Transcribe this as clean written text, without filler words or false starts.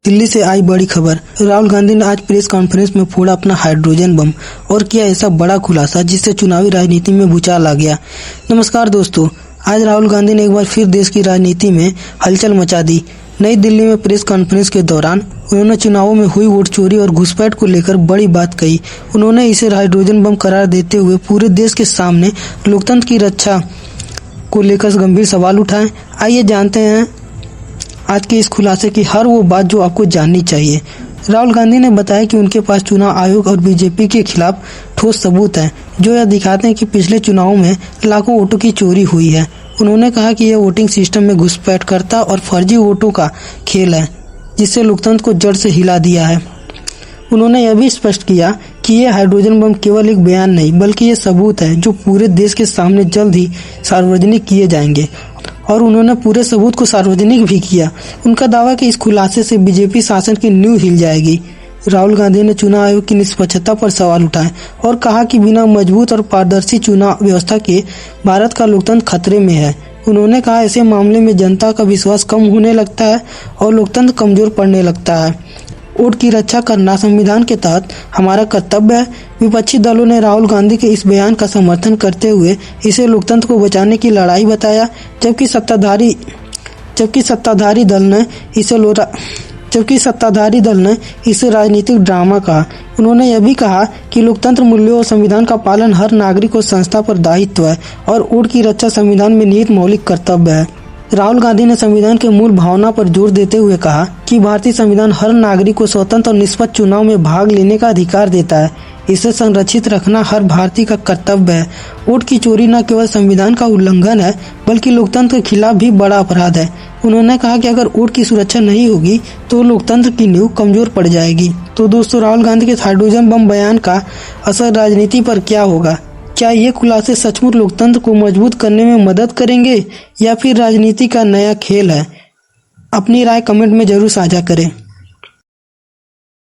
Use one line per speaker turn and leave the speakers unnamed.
दिल्ली से आई बड़ी खबर। राहुल गांधी ने आज प्रेस कॉन्फ्रेंस में फोड़ा अपना हाइड्रोजन बम और किया ऐसा बड़ा खुलासा जिससे चुनावी राजनीति में भूचाल आ गया। नमस्कार दोस्तों, आज राहुल गांधी ने एक बार फिर देश की राजनीति में हलचल मचा दी। नई दिल्ली में प्रेस कॉन्फ्रेंस के दौरान उन्होंने चुनावों में हुई वोट चोरी और घुसपैठ को लेकर बड़ी बात कही। उन्होंने इसे हाइड्रोजन बम करार देते हुए पूरे देश के सामने लोकतंत्र की रक्षा को लेकर गंभीर सवाल उठाए। आइए जानते हैं आज के इस खुलासे की हर वो बात जो आपको जाननी चाहिए। राहुल गांधी ने बताया कि उनके पास चुनाव आयोग और बीजेपी के खिलाफ ठोस सबूत हैं जो यह दिखाते हैं कि पिछले चुनावों में लाखों वोटों की चोरी हुई है। उन्होंने कहा कि यह वोटिंग सिस्टम में घुसपैठकर्ता और फर्जी वोटों का खेल है जिससे लोकतंत्र को जड़ से हिला दिया है। उन्होंने यह भी स्पष्ट किया कि यह हाइड्रोजन बम केवल एक बयान नहीं बल्कि ये सबूत है जो पूरे देश के सामने जल्द ही सार्वजनिक किए जाएंगे, और उन्होंने पूरे सबूत को सार्वजनिक भी किया। उनका दावा कि इस खुलासे से बीजेपी शासन की नींव हिल जाएगी। राहुल गांधी ने चुनाव आयोग की निष्पक्षता पर सवाल उठाए और कहा कि बिना मजबूत और पारदर्शी चुनाव व्यवस्था के भारत का लोकतंत्र खतरे में है। उन्होंने कहा ऐसे मामले में जनता का विश्वास कम होने लगता है और लोकतंत्र कमजोर पड़ने लगता है। वोट की रक्षा करना संविधान के तहत हमारा कर्तव्य है। विपक्षी दलों ने राहुल गांधी के इस बयान का समर्थन करते हुए इसे लोकतंत्र को बचाने की लड़ाई बताया, जबकि सत्ताधारी दल ने इसे राजनीतिक ड्रामा कहा। उन्होंने यह भी कहा कि लोकतंत्र मूल्यों और संविधान का पालन हर नागरिक और संस्था पर दायित्व है और वोट की रक्षा संविधान में निहित मौलिक कर्तव्य है। राहुल गांधी ने संविधान के मूल भावना पर जोर देते हुए कहा कि भारतीय संविधान हर नागरिक को स्वतंत्र और निष्पक्ष चुनाव में भाग लेने का अधिकार देता है। इसे संरक्षित रखना हर भारतीय का कर्तव्य है। वोट की चोरी न केवल संविधान का उल्लंघन है बल्कि लोकतंत्र के खिलाफ भी बड़ा अपराध है। उन्होंने कहा कि अगर वोट की सुरक्षा नहीं होगी तो लोकतंत्र की नींव कमजोर पड़ जाएगी। तो दोस्तों, राहुल गांधी के हाइड्रोजन बम बयान का असर राजनीति पर क्या होगा? क्या ये खुलासे सचमुच लोकतंत्र को मजबूत करने में मदद करेंगे या फिर राजनीति का नया खेल है? अपनी राय कमेंट में जरूर साझा करें।